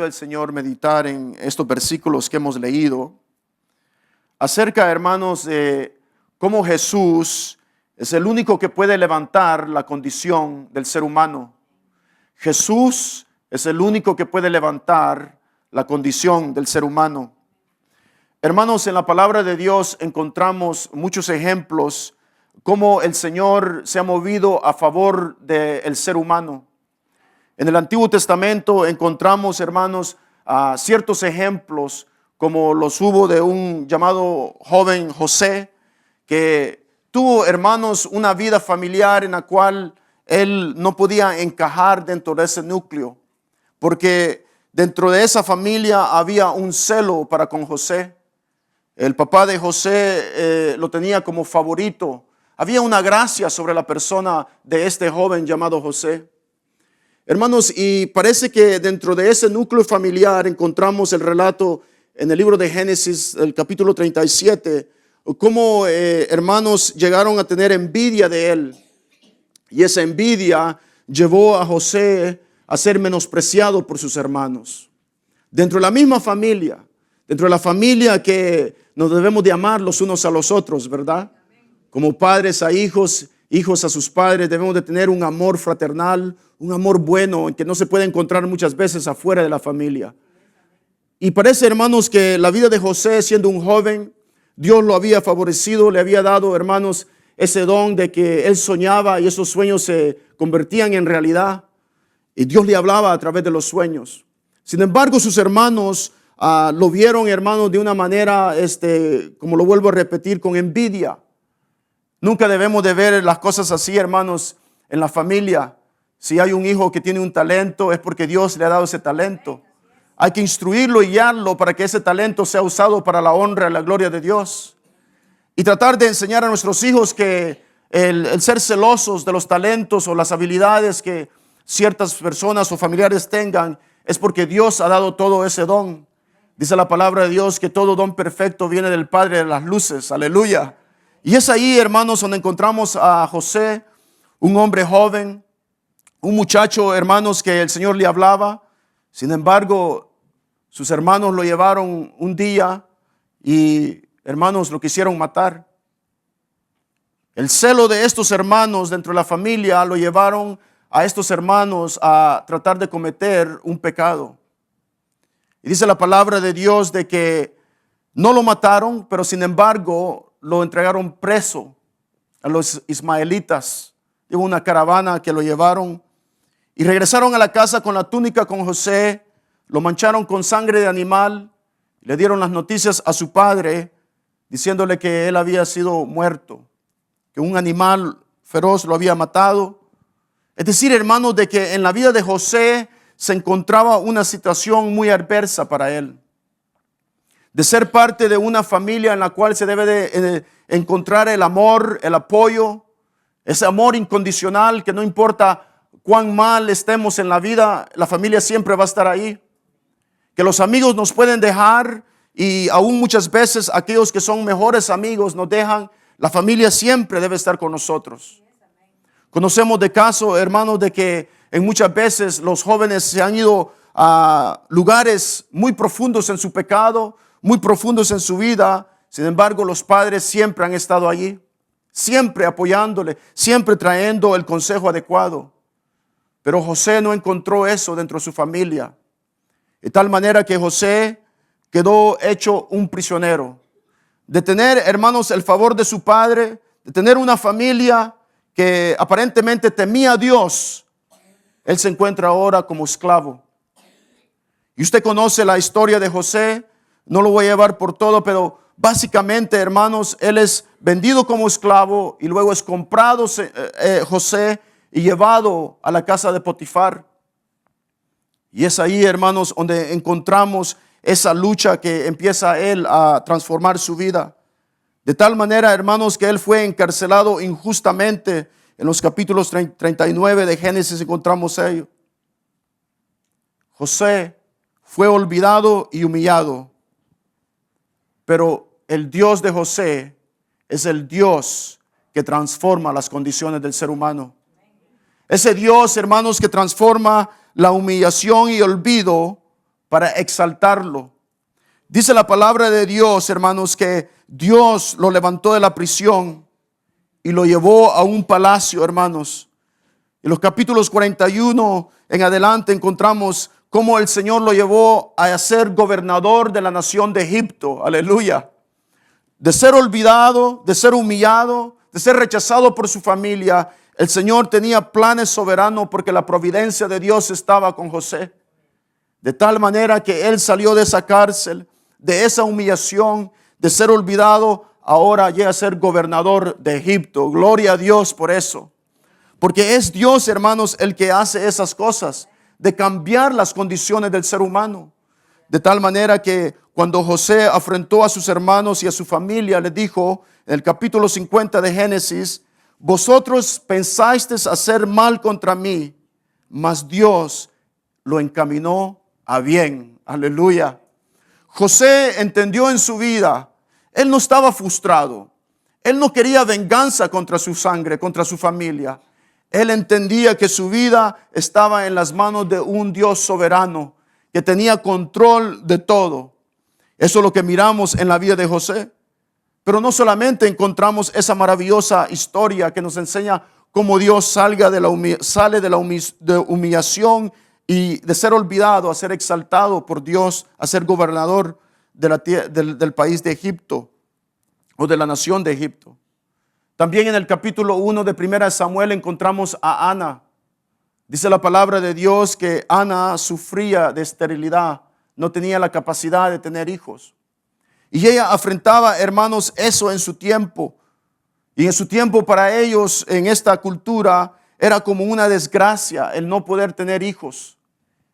ayuda del Señor, meditar en estos versículos que hemos leído acerca, hermanos, de cómo Jesús es el único que puede levantar la condición del ser humano. Jesús es el único que puede levantar la condición del ser humano. Hermanos, en la palabra de Dios encontramos muchos ejemplos cómo el Señor se ha movido a favor del ser humano. En el Antiguo Testamento encontramos, hermanos, ciertos ejemplos como los hubo de un llamado joven José, que tuvo, hermanos, una vida familiar en la cual él no podía encajar dentro de ese núcleo, porque dentro de esa familia había un celo para con José. El papá de José lo tenía como favorito. Había una gracia sobre la persona de este joven llamado José. Hermanos, y parece que dentro de ese núcleo familiar encontramos el relato en el libro de Génesis, el capítulo 37, cómo hermanos llegaron a tener envidia de él. Y esa envidia llevó a José a ser menospreciado por sus hermanos. Dentro de la misma familia, dentro de la familia que nos debemos de amar los unos a los otros, ¿verdad? Como padres a hijos, hijos a sus padres, debemos de tener un amor fraternal, un amor bueno, que no se puede encontrar muchas veces afuera de la familia. Y parece, hermanos, que la vida de José, siendo un joven, Dios lo había favorecido, le había dado, hermanos, ese don de que él soñaba y esos sueños se convertían en realidad. Y Dios le hablaba a través de los sueños. Sin embargo, sus hermanos lo vieron, hermanos, de una manera, como lo vuelvo a repetir, con envidia. Nunca debemos de ver las cosas así, hermanos, en la familia. Si hay un hijo que tiene un talento, es porque Dios le ha dado ese talento. Hay que instruirlo y guiarlo para que ese talento sea usado para la honra y la gloria de Dios. Y tratar de enseñar a nuestros hijos que el ser celosos de los talentos o las habilidades que ciertas personas o familiares tengan es porque Dios ha dado todo ese don. Dice la palabra de Dios que todo don perfecto viene del Padre de las luces. Aleluya. Y es ahí, hermanos, donde encontramos a José, un hombre joven, un muchacho, hermanos, que el Señor le hablaba. Sin embargo, sus hermanos lo llevaron un día y, hermanos, lo quisieron matar. El celo de estos hermanos dentro de la familia lo llevaron a estos hermanos a tratar de cometer un pecado. Y dice la palabra de Dios de que no lo mataron, pero sin embargo lo entregaron preso a los ismaelitas. Hubo una caravana que lo llevaron y regresaron a la casa con la túnica con José, lo mancharon con sangre de animal, le dieron las noticias a su padre diciéndole que él había sido muerto, que un animal feroz lo había matado. Es decir, hermanos, de que en la vida de José se encontraba una situación muy adversa para él. De ser parte de una familia en la cual se debe de encontrar el amor, el apoyo, ese amor incondicional que no importa cuán mal estemos en la vida, la familia siempre va a estar ahí. Que los amigos nos pueden dejar y aún muchas veces aquellos que son mejores amigos nos dejan, la familia siempre debe estar con nosotros. Conocemos de casos, hermanos, de que en muchas veces los jóvenes se han ido a lugares muy profundos en su pecado, muy profundos en su vida. Sin embargo, los padres siempre han estado allí, siempre apoyándole, siempre trayendo el consejo adecuado. Pero José no encontró eso dentro de su familia. De tal manera que José quedó hecho un prisionero. De tener, hermanos, el favor de su padre, de tener una familia que aparentemente temía a Dios, él se encuentra ahora como esclavo. Y usted conoce la historia de José. No lo voy a llevar por todo, pero básicamente, hermanos, él es vendido como esclavo y luego es comprado José y llevado a la casa de Potifar. Y es ahí, hermanos, donde encontramos esa lucha que empieza él a transformar su vida. De tal manera, hermanos, que él fue encarcelado injustamente. En los capítulos 39 de Génesis encontramos ello. José fue olvidado y humillado. Pero el Dios de José es el Dios que transforma las condiciones del ser humano. Ese Dios, hermanos, que transforma la humillación y olvido para exaltarlo. Dice la palabra de Dios, hermanos, que Dios lo levantó de la prisión y lo llevó a un palacio, hermanos. En los capítulos 41 en adelante encontramos cómo el Señor lo llevó a ser gobernador de la nación de Egipto. Aleluya. De ser olvidado, de ser humillado, de ser rechazado por su familia, el Señor tenía planes soberanos porque la providencia de Dios estaba con José. De tal manera que él salió de esa cárcel, de esa humillación, de ser olvidado, ahora llega a ser gobernador de Egipto. Gloria a Dios por eso. Porque es Dios, hermanos, el que hace esas cosas, de cambiar las condiciones del ser humano. De tal manera que cuando José afrentó a sus hermanos y a su familia, les dijo en el capítulo 50 de Génesis: vosotros pensasteis hacer mal contra mí, mas Dios lo encaminó a bien. Aleluya. José entendió en su vida, él no estaba frustrado. Él no quería venganza contra su sangre, contra su familia. Él entendía que su vida estaba en las manos de un Dios soberano que tenía control de todo. Eso es lo que miramos en la vida de José. Pero no solamente encontramos esa maravillosa historia que nos enseña cómo Dios sale de la humillación y de ser olvidado a ser exaltado por Dios, a ser gobernador del país de Egipto o de la nación de Egipto. También en el capítulo 1 de 1 Samuel encontramos a Ana. Dice la palabra de Dios que Ana sufría de esterilidad, no tenía la capacidad de tener hijos. Y ella afrontaba, hermanos, eso en su tiempo. Y en su tiempo para ellos, en esta cultura, era como una desgracia el no poder tener hijos.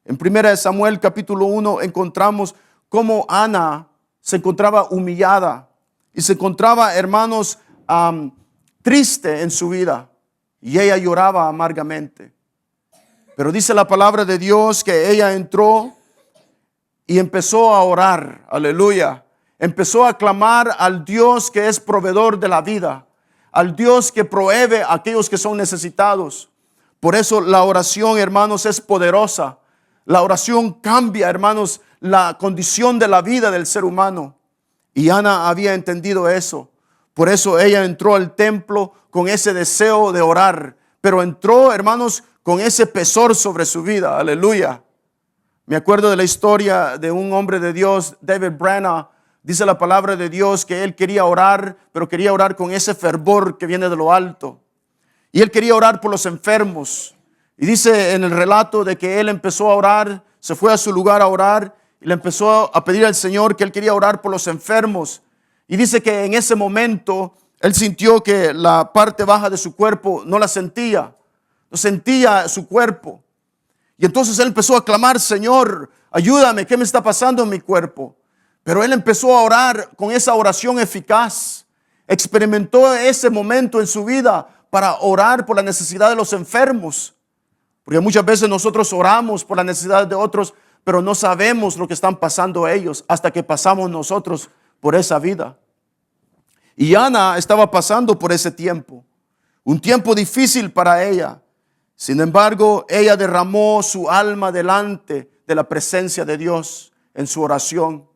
En 1 Samuel capítulo 1 encontramos cómo Ana se encontraba humillada y se encontraba, hermanos, triste en su vida. Y ella lloraba amargamente. Pero dice la palabra de Dios que ella entró y empezó a orar. Aleluya. Empezó a clamar al Dios que es proveedor de la vida, al Dios que provee a aquellos que son necesitados. Por eso la oración, hermanos, es poderosa. La oración cambia, hermanos, la condición de la vida del ser humano. Y Ana había entendido eso. Por eso ella entró al templo con ese deseo de orar. Pero entró, hermanos, con ese pesar sobre su vida. Aleluya. Me acuerdo de la historia de un hombre de Dios, David Branagh. Dice la palabra de Dios que él quería orar, pero quería orar con ese fervor que viene de lo alto. Y él quería orar por los enfermos. Y dice en el relato de que él empezó a orar, se fue a su lugar a orar y le empezó a pedir al Señor que él quería orar por los enfermos. Y dice que en ese momento él sintió que la parte baja de su cuerpo no la sentía. No sentía su cuerpo. Y entonces él empezó a clamar: Señor, ayúdame, ¿qué me está pasando en mi cuerpo? Pero él empezó a orar con esa oración eficaz. Experimentó ese momento en su vida para orar por la necesidad de los enfermos. Porque muchas veces nosotros oramos por la necesidad de otros, pero no sabemos lo que están pasando ellos hasta que pasamos nosotros por esa vida. Y Ana estaba pasando por ese tiempo. Un tiempo difícil para ella. Sin embargo, ella derramó su alma delante de la presencia de Dios en su oración.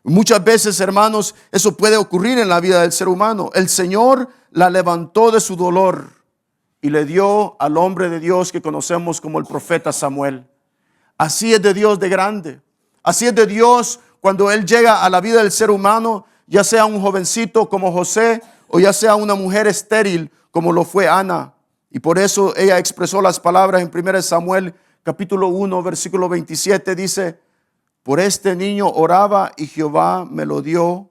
Muchas veces, hermanos, eso puede ocurrir en la vida del ser humano. El Señor la levantó de su dolor y le dio al hombre de Dios que conocemos como el profeta Samuel. Así es de Dios de grande. Así es de Dios cuando Él llega a la vida del ser humano, ya sea un jovencito como José o ya sea una mujer estéril como lo fue Ana. Y por eso ella expresó las palabras en 1 Samuel capítulo 1 versículo 27. Dice: por este niño oraba y Jehová me lo dio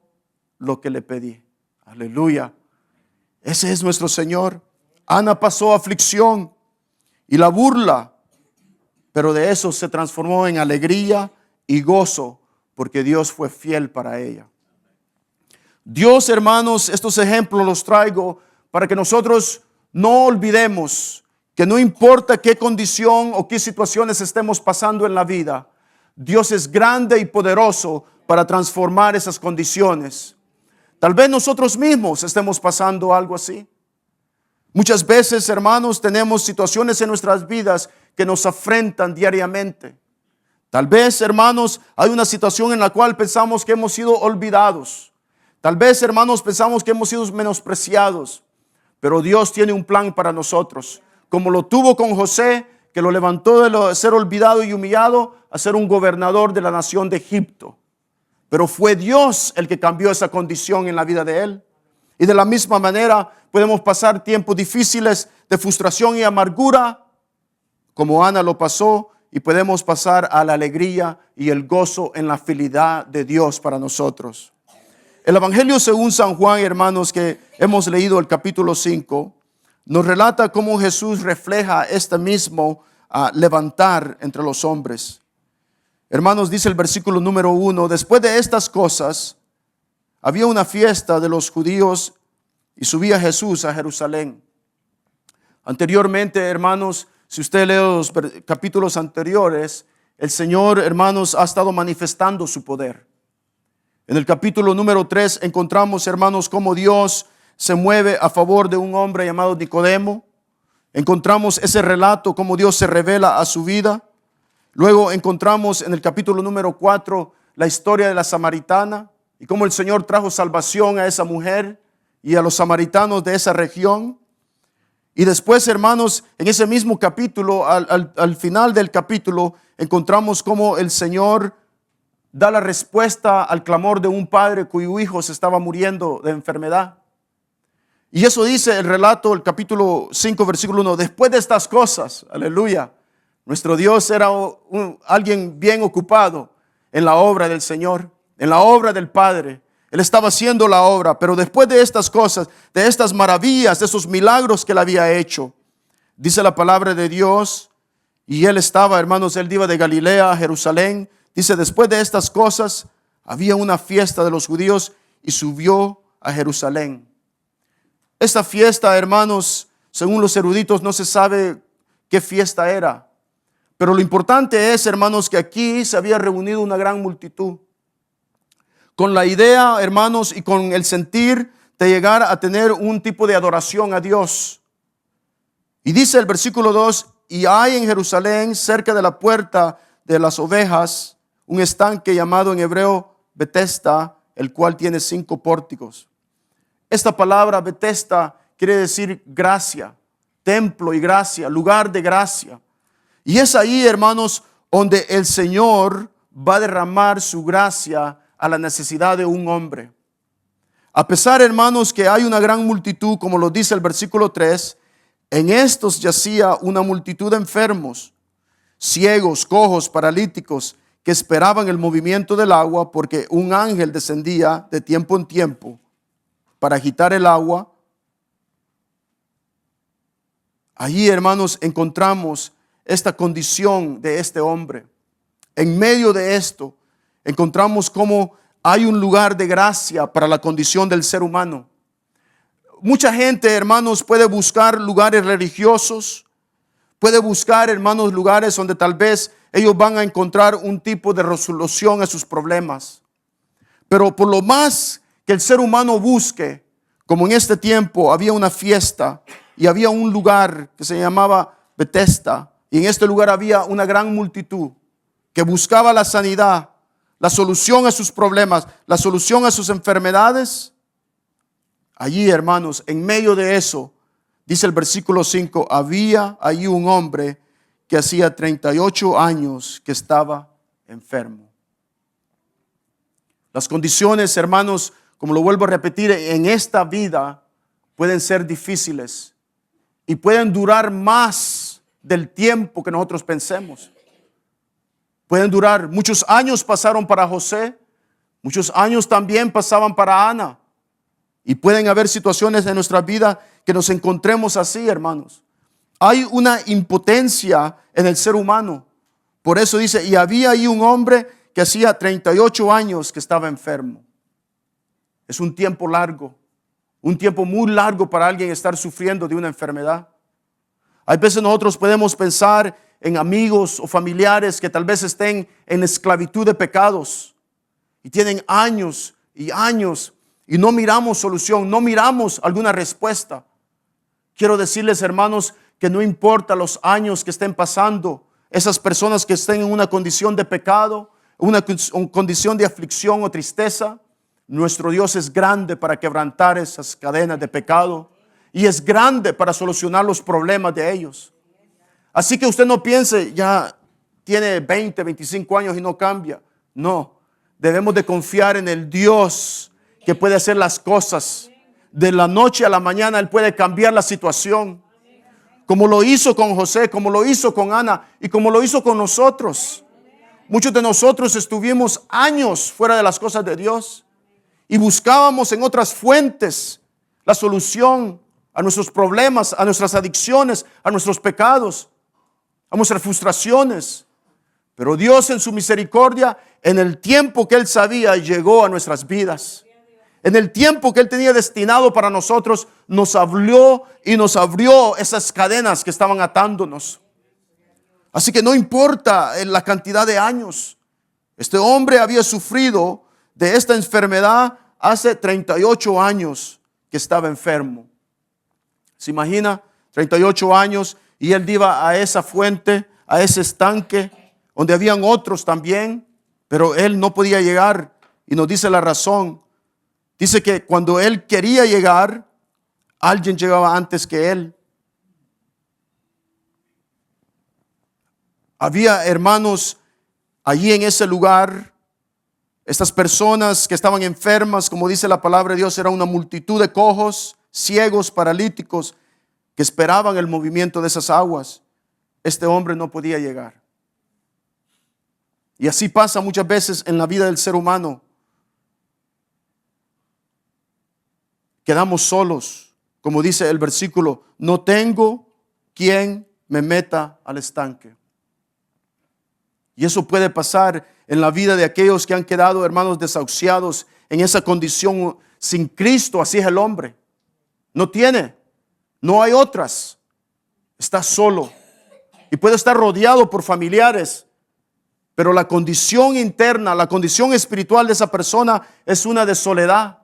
lo que le pedí. Aleluya. Ese es nuestro Señor. Ana pasó aflicción y la burla, pero de eso se transformó en alegría y gozo porque Dios fue fiel para ella. Dios, hermanos, estos ejemplos los traigo para que nosotros no olvidemos que no importa qué condición o qué situaciones estemos pasando en la vida, Dios es grande y poderoso para transformar esas condiciones. Tal vez nosotros mismos estemos pasando algo así. Muchas veces, hermanos, tenemos situaciones en nuestras vidas que nos afrentan diariamente. Tal vez, hermanos, hay una situación en la cual pensamos que hemos sido olvidados. Tal vez, hermanos, pensamos que hemos sido menospreciados. Pero Dios tiene un plan para nosotros. Como lo tuvo con José, que lo levantó de ser olvidado y humillado a ser un gobernador de la nación de Egipto. Pero fue Dios el que cambió esa condición en la vida de él. Y de la misma manera podemos pasar tiempos difíciles de frustración y amargura, como Ana lo pasó, y podemos pasar a la alegría y el gozo en la fidelidad de Dios para nosotros. El Evangelio según San Juan, hermanos, que hemos leído el capítulo 5, nos relata cómo Jesús refleja este mismo levantar entre los hombres. Hermanos, dice el versículo número 1, después de estas cosas, había una fiesta de los judíos y subía Jesús a Jerusalén. Anteriormente, hermanos, si usted lee los capítulos anteriores, el Señor, hermanos, ha estado manifestando su poder. En el capítulo número 3 encontramos, hermanos, cómo Dios se mueve a favor de un hombre llamado Nicodemo. Encontramos ese relato, cómo Dios se revela a su vida. Luego encontramos en el capítulo número 4 la historia de la samaritana y cómo el Señor trajo salvación a esa mujer y a los samaritanos de esa región. Y después, hermanos, en ese mismo capítulo, al final del capítulo, encontramos cómo el Señor da la respuesta al clamor de un padre cuyo hijo se estaba muriendo de enfermedad. Y eso dice el relato, el capítulo 5, versículo 1. Después de estas cosas, aleluya, nuestro Dios era alguien bien ocupado en la obra del Señor, en la obra del Padre. Él estaba haciendo la obra, pero después de estas cosas, de estas maravillas, de esos milagros que él había hecho, dice la palabra de Dios, y él estaba, hermanos, él iba de Galilea a Jerusalén. Dice, después de estas cosas, había una fiesta de los judíos y subió a Jerusalén. Esta fiesta, hermanos, según los eruditos, no se sabe qué fiesta era. Pero lo importante es, hermanos, que aquí se había reunido una gran multitud. Con la idea, hermanos, y con el sentir de llegar a tener un tipo de adoración a Dios. Y dice el versículo 2, y hay en Jerusalén, cerca de la puerta de las ovejas, un estanque llamado en hebreo Betesda, el cual tiene 5 pórticos. Esta palabra Betesda quiere decir gracia, templo y gracia, lugar de gracia. Y es ahí, hermanos, donde el Señor va a derramar su gracia a la necesidad de un hombre. A pesar, hermanos, que hay una gran multitud, como lo dice el versículo 3, en estos yacía una multitud de enfermos, ciegos, cojos, paralíticos, que esperaban el movimiento del agua, porque un ángel descendía de tiempo en tiempo para agitar el agua. Allí, hermanos, encontramos esta condición de este hombre. En medio de esto, encontramos cómo hay un lugar de gracia para la condición del ser humano. Mucha gente, hermanos, puede buscar lugares religiosos, puede buscar, hermanos, lugares donde tal vez ellos van a encontrar un tipo de resolución a sus problemas. Pero por lo más que el ser humano busque, como en este tiempo había una fiesta y había un lugar que se llamaba Betesda, y en este lugar había una gran multitud que buscaba la sanidad, la solución a sus problemas, la solución a sus enfermedades. Allí, hermanos, en medio de eso, dice el versículo 5, había allí un hombre que hacía 38 años que estaba enfermo. Las condiciones, hermanos, como lo vuelvo a repetir, en esta vida pueden ser difíciles y pueden durar más del tiempo que nosotros pensemos. Pueden durar, muchos años pasaron para José, muchos años también pasaban para Ana. Y pueden haber situaciones en nuestra vida que nos encontremos así, hermanos. Hay una impotencia en el ser humano. Por eso dice, y había ahí un hombre que hacía 38 años que estaba enfermo. Es un tiempo largo, un tiempo muy largo para alguien estar sufriendo de una enfermedad. Hay veces nosotros podemos pensar en amigos o familiares que tal vez estén en esclavitud de pecados y tienen años y años y no miramos solución, no miramos alguna respuesta. Quiero decirles, hermanos, que no importa los años que estén pasando, esas personas que estén en una condición de pecado, una condición de aflicción o tristeza. Nuestro Dios es grande para quebrantar esas cadenas de pecado y es grande para solucionar los problemas de ellos. Así que usted no piense, ya tiene 20, 25 años y no cambia. No, debemos de confiar en el Dios que puede hacer las cosas. De la noche a la mañana Él puede cambiar la situación. Como lo hizo con José, como lo hizo con Ana y como lo hizo con nosotros. Muchos de nosotros estuvimos años fuera de las cosas de Dios y buscábamos en otras fuentes la solución a nuestros problemas, a nuestras adicciones, a nuestros pecados, a nuestras frustraciones. Pero Dios en su misericordia, en el tiempo que Él sabía, llegó a nuestras vidas. En el tiempo que Él tenía destinado para nosotros, nos habló y nos abrió esas cadenas que estaban atándonos. Así que no importa la cantidad de años. Este hombre había sufrido de esta enfermedad hace 38 años que estaba enfermo. ¿Se imagina? 38 años y él iba a esa fuente, a ese estanque, donde habían otros también, pero él no podía llegar. Y nos dice la razón. Dice que cuando él quería llegar, alguien llegaba antes que él. Había hermanos allí en ese lugar. Estas personas que estaban enfermas, como dice la palabra de Dios, era una multitud de cojos, ciegos, paralíticos, que esperaban el movimiento de esas aguas. Este hombre no podía llegar. Y así pasa muchas veces en la vida del ser humano. Quedamos solos, como dice el versículo, no tengo quien me meta al estanque. Y eso puede pasar en la vida de aquellos que han quedado, hermanos, desahuciados en esa condición sin Cristo. Así es el hombre. No tiene, no hay otras. Está solo y puede estar rodeado por familiares, pero la condición interna, la condición espiritual de esa persona es una de soledad.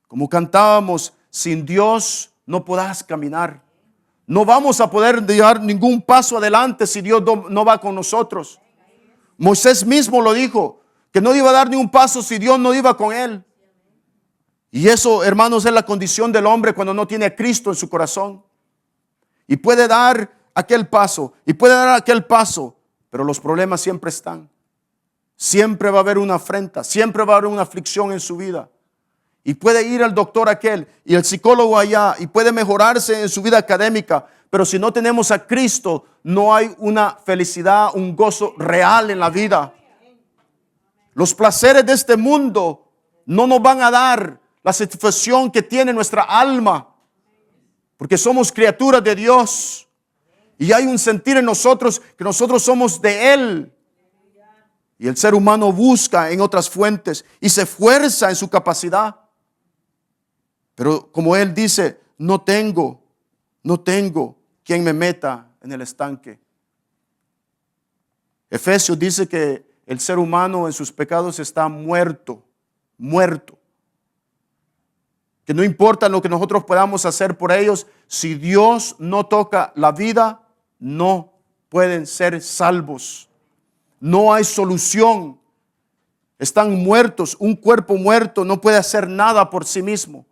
Como cantábamos, sin Dios no podrás caminar. No vamos a poder dar ningún paso adelante si Dios no va con nosotros. Moisés mismo lo dijo, que no iba a dar ni un paso si Dios no iba con él. Y eso, hermanos, es la condición del hombre cuando no tiene a Cristo en su corazón. Y puede dar aquel paso, y puede dar aquel paso, pero los problemas siempre están. Siempre va a haber una afrenta, siempre va a haber una aflicción en su vida. Y puede ir al doctor aquel y el psicólogo allá y puede mejorarse en su vida académica. Pero si no tenemos a Cristo, no hay una felicidad, un gozo real en la vida. Los placeres de este mundo no nos van a dar la satisfacción que tiene nuestra alma. Porque somos criaturas de Dios. Y hay un sentir en nosotros que nosotros somos de Él. Y el ser humano busca en otras fuentes y se esfuerza en su capacidad. Pero como él dice, no tengo quien me meta en el estanque. Efesios dice que el ser humano en sus pecados está muerto. Que no importa lo que nosotros podamos hacer por ellos, si Dios no toca la vida, no pueden ser salvos. No hay solución. Están muertos. Un cuerpo muerto no puede hacer nada por sí mismo.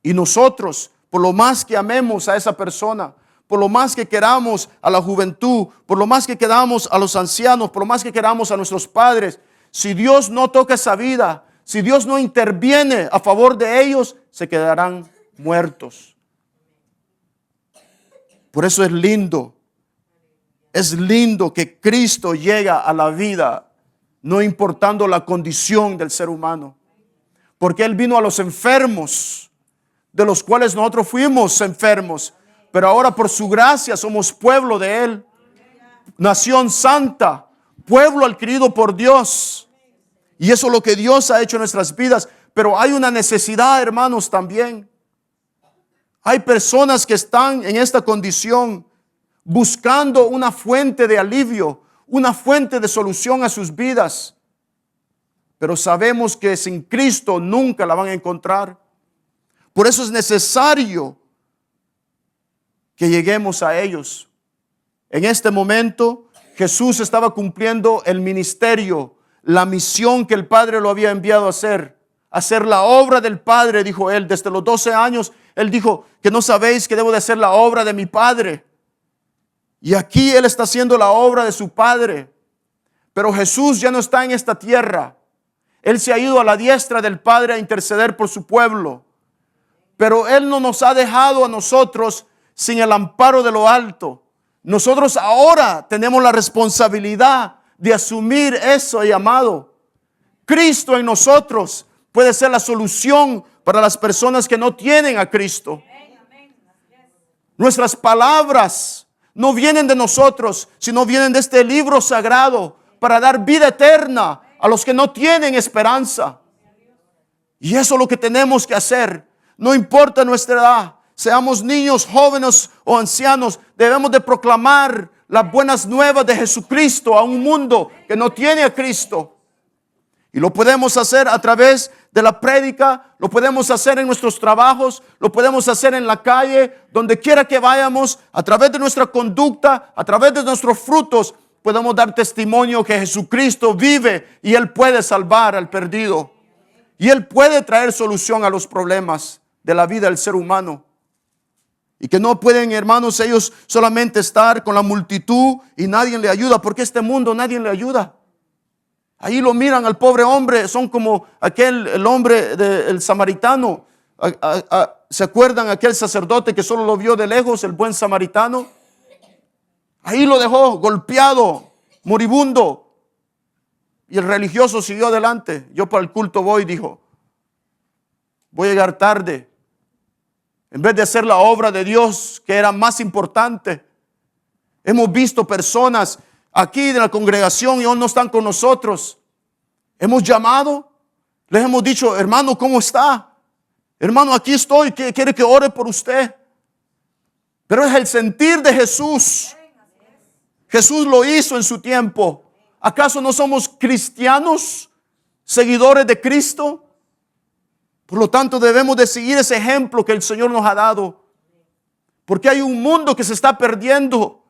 Y nosotros, por lo más que amemos a esa persona, por lo más que queramos a la juventud, por lo más que queramos a los ancianos, por lo más que queramos a nuestros padres, si Dios no toca esa vida, si Dios no interviene a favor de ellos, se quedarán muertos. Por eso es lindo que Cristo llega a la vida, no importando la condición del ser humano. Porque Él vino a los enfermos, de los cuales nosotros fuimos enfermos, pero ahora por su gracia somos pueblo de Él, nación santa, pueblo adquirido por Dios. Y eso es lo que Dios ha hecho en nuestras vidas. Pero hay una necesidad, hermanos, también. Hay personas que están en esta condición buscando una fuente de alivio, una fuente de solución a sus vidas. Pero sabemos que sin Cristo nunca la van a encontrar. Por eso es necesario que lleguemos a ellos. En este momento, Jesús estaba cumpliendo el ministerio, la misión que el Padre lo había enviado a hacer la obra del Padre, dijo él. Desde los 12 años, él dijo que no sabéis que debo de hacer la obra de mi Padre. Y aquí él está haciendo la obra de su Padre. Pero Jesús ya no está en esta tierra. Él se ha ido a la diestra del Padre a interceder por su pueblo. Pero él no nos ha dejado a nosotros sin el amparo de lo alto. Nosotros ahora tenemos la responsabilidad de asumir eso, y amado. Cristo en nosotros puede ser la solución para las personas que no tienen a Cristo. Nuestras palabras no vienen de nosotros, sino vienen de este libro sagrado para dar vida eterna a los que no tienen esperanza. Y eso es lo que tenemos que hacer. No importa nuestra edad, seamos niños, jóvenes o ancianos, debemos de proclamar las buenas nuevas de Jesucristo a un mundo que no tiene a Cristo. Y lo podemos hacer a través de la prédica, lo podemos hacer en nuestros trabajos, lo podemos hacer en la calle, donde quiera que vayamos, a través de nuestra conducta, a través de nuestros frutos, podemos dar testimonio que Jesucristo vive y Él puede salvar al perdido. Y Él puede traer solución a los problemas de la vida del ser humano. Y que no pueden, hermanos, ellos solamente estar con la multitud y nadie le ayuda, porque este mundo nadie le ayuda. Ahí lo miran al pobre hombre, son como el hombre del samaritano. ¿Se acuerdan aquel sacerdote que solo lo vio de lejos, el buen samaritano? Ahí lo dejó golpeado, moribundo. Y el religioso siguió adelante. Yo para el culto voy, dijo. Voy a llegar tarde. En vez de hacer la obra de Dios, que era más importante. Hemos visto personas aquí de la congregación y hoy no están con nosotros. Hemos llamado, les hemos dicho, hermano, ¿cómo está? Hermano, aquí estoy, quiere que ore por usted. Pero es el sentir de Jesús. Jesús lo hizo en su tiempo. ¿Acaso no somos cristianos, seguidores de Cristo? Por lo tanto, debemos de seguir ese ejemplo que el Señor nos ha dado. Porque hay un mundo que se está perdiendo.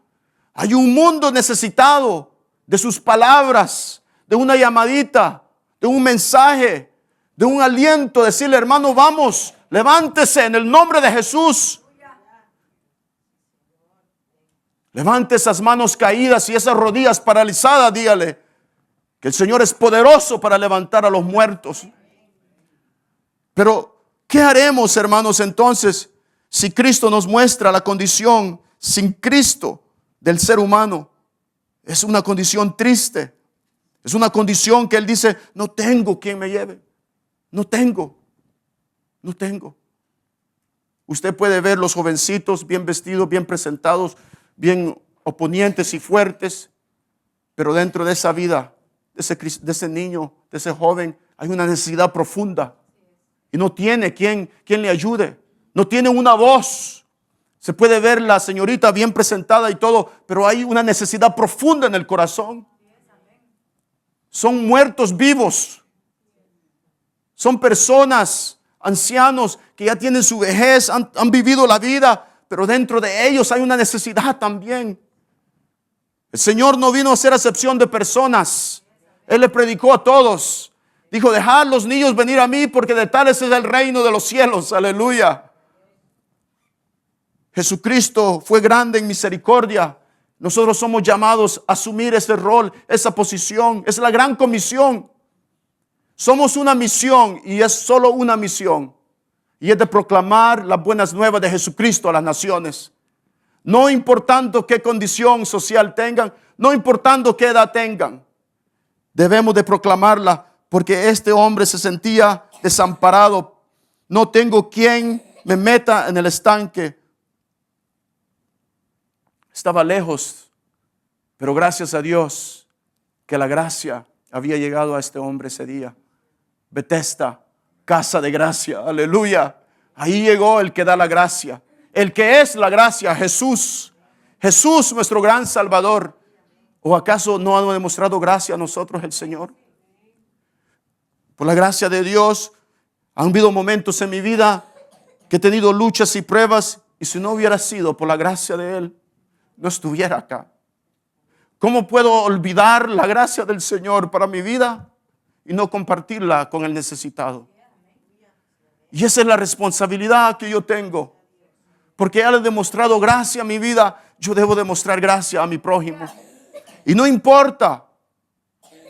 Hay un mundo necesitado de sus palabras, de una llamadita, de un mensaje, de un aliento. Decirle, hermano, vamos, levántese en el nombre de Jesús. Levante esas manos caídas y esas rodillas paralizadas, dígale que el Señor es poderoso para levantar a los muertos. Pero, ¿qué haremos, hermanos, entonces, si Cristo nos muestra la condición sin Cristo del ser humano? Es una condición triste. Es una condición que Él dice, no tengo quien me lleve. No tengo. Usted puede ver los jovencitos bien vestidos, bien presentados, bien oponientes y fuertes, pero dentro de esa vida, de ese niño, de ese joven, hay una necesidad profunda. Y no tiene quien le ayude. No tiene una voz. Se puede ver la señorita bien presentada y todo, pero hay una necesidad profunda en el corazón. Son muertos vivos. Son personas, ancianos, que ya tienen su vejez, han vivido la vida, pero dentro de ellos hay una necesidad también. El Señor no vino a hacer acepción de personas. Él le predicó a todos. Dijo, dejad los niños venir a mí, porque de tales es el reino de los cielos. Aleluya. Jesucristo fue grande en misericordia. Nosotros somos llamados a asumir ese rol, esa posición. Es la gran comisión. Somos una misión y es solo una misión. Y es de proclamar las buenas nuevas de Jesucristo a las naciones. No importando qué condición social tengan, no importando qué edad tengan. Debemos de proclamarla, porque este hombre se sentía desamparado. No tengo quien me meta en el estanque. Estaba lejos, pero gracias a Dios que la gracia había llegado a este hombre ese día. Bethesda, casa de gracia, aleluya. Ahí llegó el que da la gracia, el que es la gracia, Jesús. Jesús, nuestro gran Salvador. ¿O acaso no ha demostrado gracia a nosotros el Señor? Por la gracia de Dios, han habido momentos en mi vida que he tenido luchas y pruebas, y si no hubiera sido por la gracia de Él, no estuviera acá. ¿Cómo puedo olvidar la gracia del Señor para mi vida y no compartirla con el necesitado? Y esa es la responsabilidad que yo tengo. Porque Él ha demostrado gracia a mi vida, yo debo demostrar gracia a mi prójimo. Y no importa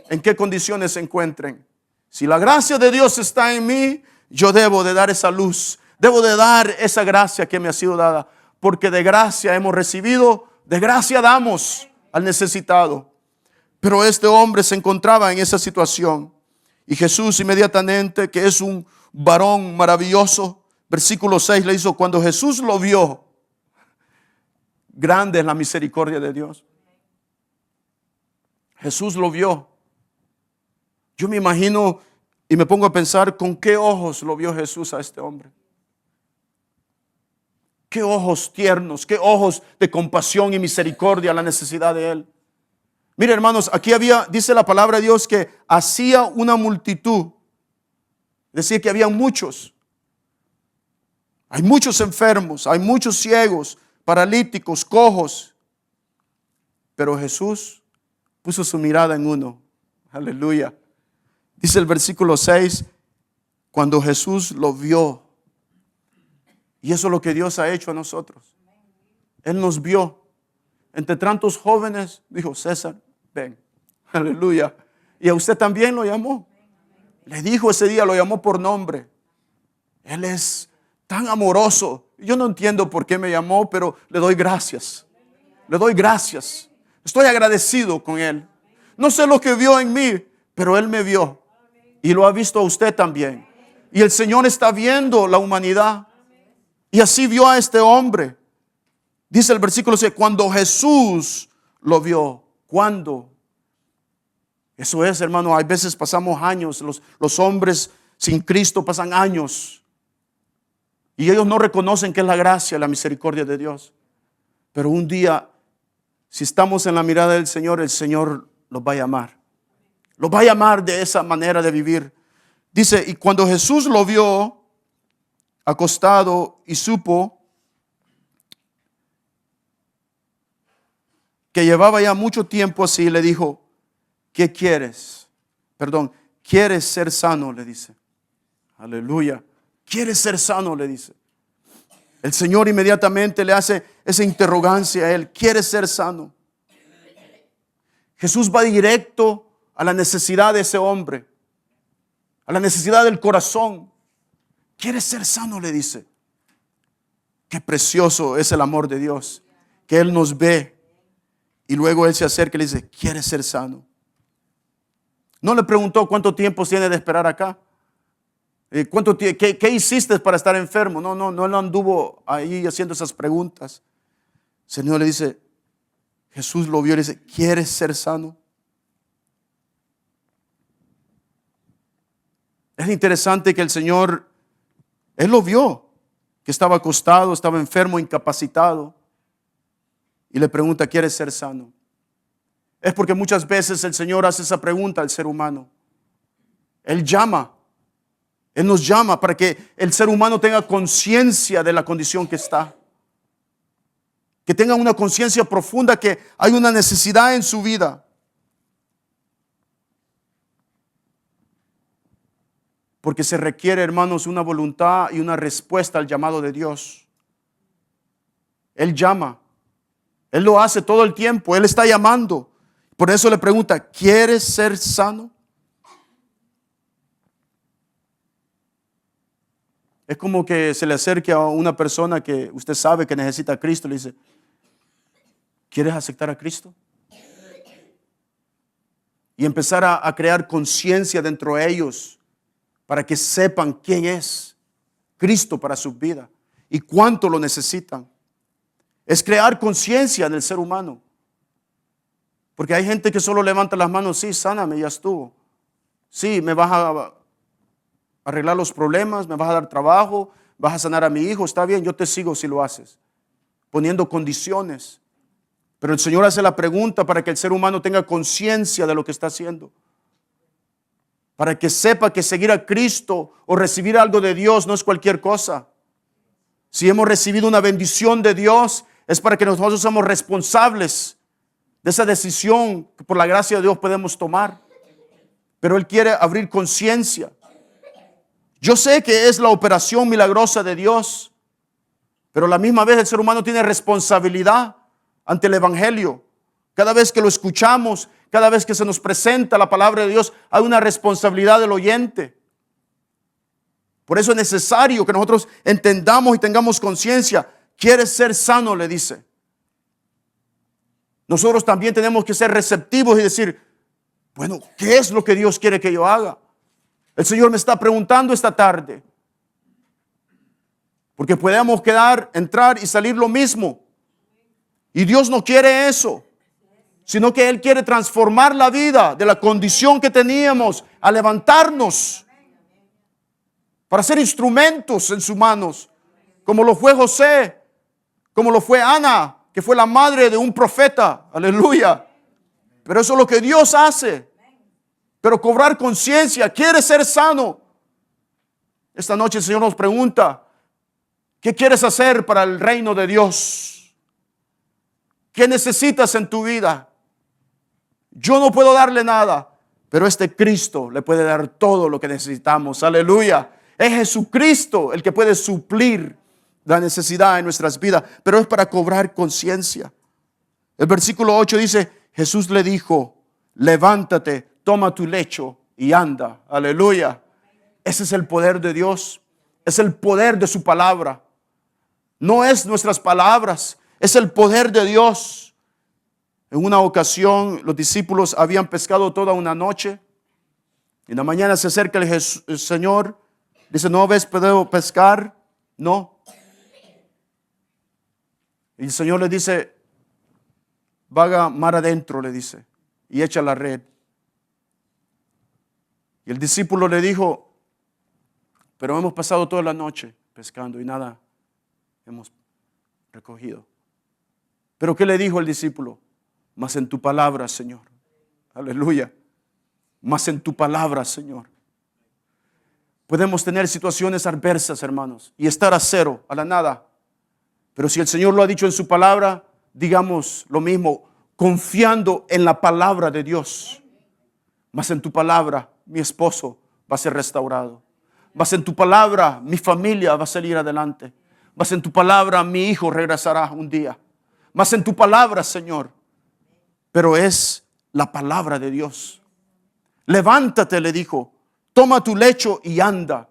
en qué condiciones se encuentren. Si la gracia de Dios está en mí, yo debo de dar esa luz. Debo de dar esa gracia que me ha sido dada. Porque de gracia hemos recibido, de gracia damos al necesitado. Pero este hombre se encontraba en esa situación. Y Jesús inmediatamente, que es un varón maravilloso, versículo 6 le hizo, cuando Jesús lo vio, grande es la misericordia de Dios. Jesús lo vio. Yo me imagino y me pongo a pensar con qué ojos lo vio Jesús a este hombre. Qué ojos tiernos, qué ojos de compasión y misericordia a la necesidad de él. Mire, hermanos, aquí dice la palabra de Dios que hacía una multitud. Es decir, que había muchos. Hay muchos enfermos, hay muchos ciegos, paralíticos, cojos. Pero Jesús puso su mirada en uno. Aleluya. Dice el versículo 6, cuando Jesús lo vio. Y eso es lo que Dios ha hecho a nosotros. Él nos vio. Entre tantos jóvenes, dijo, César, ven. Aleluya. Y a usted también lo llamó. Le dijo ese día, lo llamó por nombre. Él es tan amoroso. Yo no entiendo por qué me llamó, pero le doy gracias. Le doy gracias. Estoy agradecido con Él. No sé lo que vio en mí, pero Él me vio. Y lo ha visto a usted también. Y el Señor está viendo la humanidad. Y así vio a este hombre. Dice el versículo 6, cuando Jesús lo vio. ¿Cuándo? Eso es, hermano, hay veces pasamos años. Los hombres sin Cristo pasan años. Y ellos no reconocen que es la gracia, la misericordia de Dios. Pero un día, si estamos en la mirada del Señor, el Señor los va a llamar. Los va a llamar de esa manera de vivir. Dice, y cuando Jesús lo vio acostado y supo que llevaba ya mucho tiempo así, le dijo, ¿qué quieres? Perdón, ¿quieres ser sano? Le dice. Aleluya. ¿Quieres ser sano? Le dice. El Señor inmediatamente le hace esa interrogancia a él. ¿Quieres ser sano? Jesús va directo a la necesidad de ese hombre, a la necesidad del corazón. ¿Quieres ser sano? Le dice. Qué precioso es el amor de Dios, que Él nos ve y luego Él se acerca y le dice, ¿quieres ser sano? No le preguntó cuánto tiempo tiene de esperar acá. ¿Qué hiciste para estar enfermo? No él anduvo ahí haciendo esas preguntas. El Señor le dice, Jesús lo vio y le dice, ¿quieres ser sano? Es interesante que el Señor, Él lo vio, que estaba acostado, estaba enfermo, incapacitado. Y le pregunta, ¿quieres ser sano? Es porque muchas veces el Señor hace esa pregunta al ser humano. Él llama. Él nos llama para que el ser humano tenga conciencia de la condición que está. Que tenga una conciencia profunda que hay una necesidad en su vida. Porque se requiere, hermanos, una voluntad y una respuesta al llamado de Dios. Él llama. Él lo hace todo el tiempo. Él está llamando. Por eso le pregunta, ¿quieres ser sano? Es como que se le acerque a una persona que usted sabe que necesita a Cristo y le dice, ¿quieres aceptar a Cristo? Y empezar a crear conciencia dentro de ellos para que sepan quién es Cristo para su vida y cuánto lo necesitan. Es crear conciencia del ser humano. Porque hay gente que solo levanta las manos, sí, sáname, ya estuvo. Sí, me vas a arreglar los problemas, me vas a dar trabajo, vas a sanar a mi hijo, está bien, yo te sigo si lo haces. Poniendo condiciones. Pero el Señor hace la pregunta para que el ser humano tenga conciencia de lo que está haciendo. Para que sepa que seguir a Cristo o recibir algo de Dios no es cualquier cosa. Si hemos recibido una bendición de Dios, es para que nosotros seamos responsables de esa decisión que por la gracia de Dios podemos tomar. Pero Él quiere abrir conciencia. Yo sé que es la operación milagrosa de Dios, pero a la misma vez el ser humano tiene responsabilidad ante el Evangelio. Cada vez que lo escuchamos, cada vez que se nos presenta la palabra de Dios, hay una responsabilidad del oyente. Por eso es necesario que nosotros entendamos y tengamos conciencia. ¿Quieres ser sano?, le dice. Nosotros también tenemos que ser receptivos y decir, bueno, ¿qué es lo que Dios quiere que yo haga? El Señor me está preguntando esta tarde. Porque podemos entrar y salir lo mismo. Y Dios no quiere eso, sino que Él quiere transformar la vida de la condición que teníamos a levantarnos para ser instrumentos en sus manos, como lo fue José, como lo fue Ana, que fue la madre de un profeta. Aleluya. Pero eso es lo que Dios hace. Pero cobrar conciencia, ¿quieres ser sano? Esta noche el Señor nos pregunta, ¿qué quieres hacer para el reino de Dios? ¿Qué necesitas en tu vida? Yo no puedo darle nada, pero este Cristo le puede dar todo lo que necesitamos. Aleluya. Es Jesucristo el que puede suplir la necesidad en nuestras vidas, pero es para cobrar conciencia. El versículo 8 dice, Jesús le dijo, levántate, toma tu lecho y anda. Aleluya. Ese es el poder de Dios. Es el poder de su palabra. No es nuestras palabras, es el poder de Dios. En una ocasión los discípulos habían pescado toda una noche. En la mañana se acerca el Señor. Dice, ¿no habéis podido pescar? No. Y el Señor le dice, vaga mar adentro, le dice, y echa la red. Y el discípulo le dijo, pero hemos pasado toda la noche pescando y nada hemos recogido. ¿Pero qué le dijo el discípulo? Mas en tu palabra, Señor. Aleluya. Mas en tu palabra, Señor. Podemos tener situaciones adversas, hermanos, y estar a cero, a la nada. Pero si el Señor lo ha dicho en su palabra, digamos lo mismo, confiando en la palabra de Dios. Mas en tu palabra, mi esposo va a ser restaurado. Mas en tu palabra, mi familia va a salir adelante. Mas en tu palabra, mi hijo regresará un día. Mas en tu palabra, Señor. Pero es la palabra de Dios. Levántate, le dijo, toma tu lecho y anda.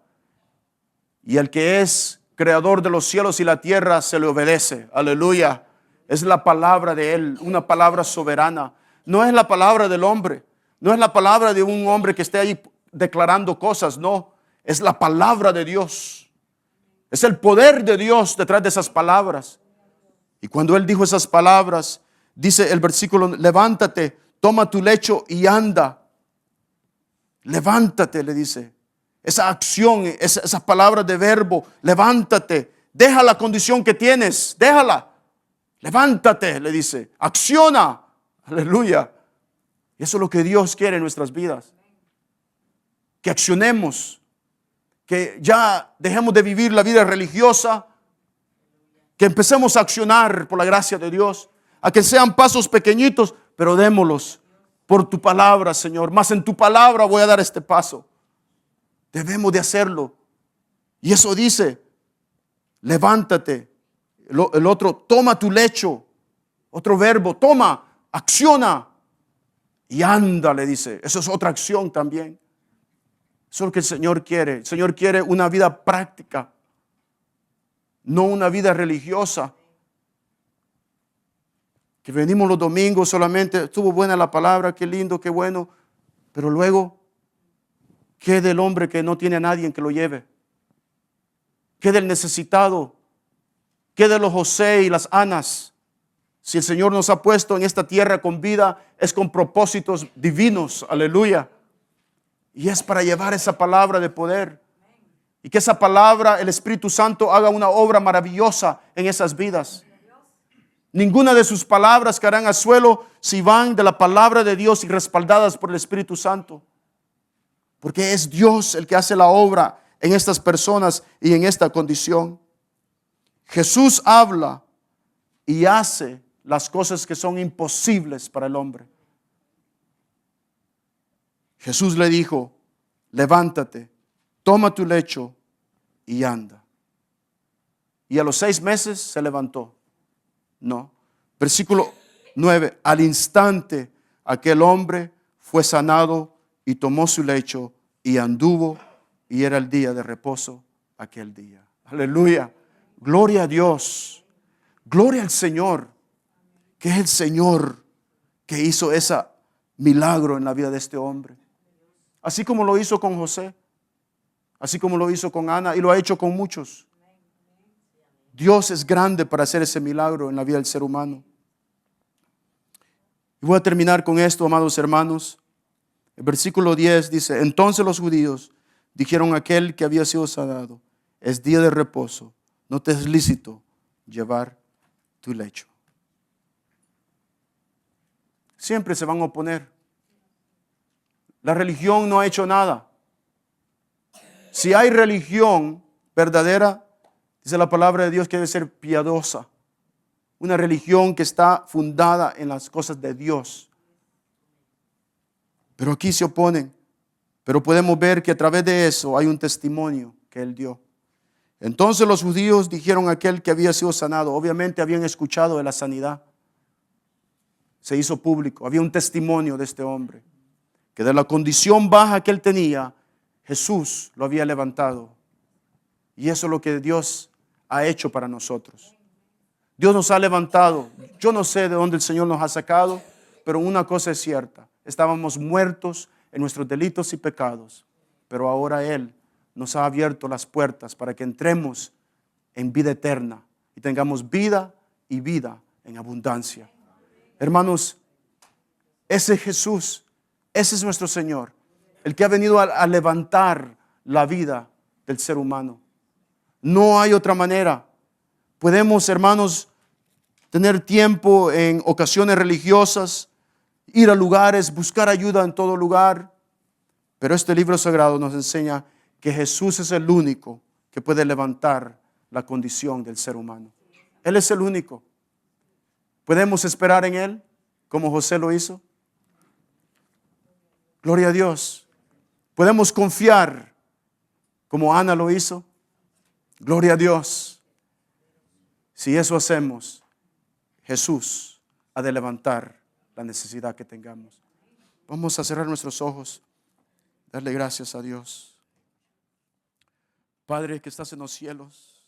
Y el que es creador de los cielos y la tierra se le obedece. Aleluya. Es la palabra de Él, una palabra soberana. No es la palabra del hombre. No es la palabra de un hombre que esté ahí declarando cosas. No, es la palabra de Dios. Es el poder de Dios detrás de esas palabras. Y cuando Él dijo esas palabras, dice el versículo, levántate, toma tu lecho y anda. Levántate, le dice. Esa acción, esa palabra de verbo, levántate. Deja la condición que tienes, déjala. Levántate, le dice. Acciona. Aleluya. Y eso es lo que Dios quiere en nuestras vidas. Que accionemos. Que ya dejemos de vivir la vida religiosa. Que empecemos a accionar por la gracia de Dios. A que sean pasos pequeñitos, pero démoslos por tu palabra, Señor. Más en tu palabra voy a dar este paso. Debemos de hacerlo. Y eso dice, levántate. El otro, toma tu lecho. Otro verbo, toma, acciona. Y anda, le dice. Eso es otra acción también. Eso es lo que el Señor quiere. El Señor quiere una vida práctica. No una vida religiosa. Que venimos los domingos solamente, estuvo buena la palabra, qué lindo, qué bueno. Pero luego, ¿qué del hombre que no tiene a nadie que lo lleve? ¿Qué del necesitado? ¿Qué de los José y las Anas? Si el Señor nos ha puesto en esta tierra con vida, es con propósitos divinos, aleluya. Y es para llevar esa palabra de poder. Y que esa palabra, el Espíritu Santo, haga una obra maravillosa en esas vidas. Ninguna de sus palabras caerán al suelo si van de la palabra de Dios y respaldadas por el Espíritu Santo. Porque es Dios el que hace la obra en estas personas y en esta condición. Jesús habla y hace las cosas que son imposibles para el hombre. Jesús le dijo, levántate, toma tu lecho y anda. Y a los 6 meses se levantó. No. Versículo 9. Al instante aquel hombre fue sanado y tomó su lecho y anduvo, y era el día de reposo aquel día. Aleluya. Gloria a Dios. Gloria al Señor, que es el Señor que hizo ese milagro en la vida de este hombre. Así como lo hizo con José, así como lo hizo con Ana, y lo ha hecho con muchos. Dios es grande para hacer ese milagro en la vida del ser humano. Y voy a terminar con esto, amados hermanos. El versículo 10 dice, entonces los judíos dijeron a aquel que había sido sanado, es día de reposo, no te es lícito llevar tu lecho. Siempre se van a oponer. La religión no ha hecho nada. Si hay religión verdadera, dice la palabra de Dios que debe ser piadosa. Una religión que está fundada en las cosas de Dios. Pero aquí se oponen. Pero podemos ver que a través de eso hay un testimonio que Él dio. Entonces los judíos dijeron a aquel que había sido sanado. Obviamente habían escuchado de la sanidad. Se hizo público. Había un testimonio de este hombre. Que de la condición baja que él tenía, Jesús lo había levantado. Y eso es lo que Dios ha hecho para nosotros. Dios nos ha levantado. Yo no sé de dónde el Señor nos ha sacado, pero una cosa es cierta. Estábamos muertos en nuestros delitos y pecados, pero ahora Él nos ha abierto las puertas para que entremos en vida eterna y tengamos vida y vida en abundancia. Hermanos, ese Jesús, ese es nuestro Señor, el que ha venido a levantar la vida del ser humano. No hay otra manera. Podemos, hermanos, tener tiempo en ocasiones religiosas, ir a lugares, buscar ayuda en todo lugar. Pero este libro sagrado nos enseña que Jesús es el único que puede levantar la condición del ser humano. Él es el único. ¿Podemos esperar en Él como José lo hizo? Gloria a Dios. ¿Podemos confiar como Ana lo hizo? Gloria a Dios. Si eso hacemos, Jesús ha de levantar la necesidad que tengamos. Vamos a cerrar nuestros ojos, darle gracias a Dios. Padre que estás en los cielos,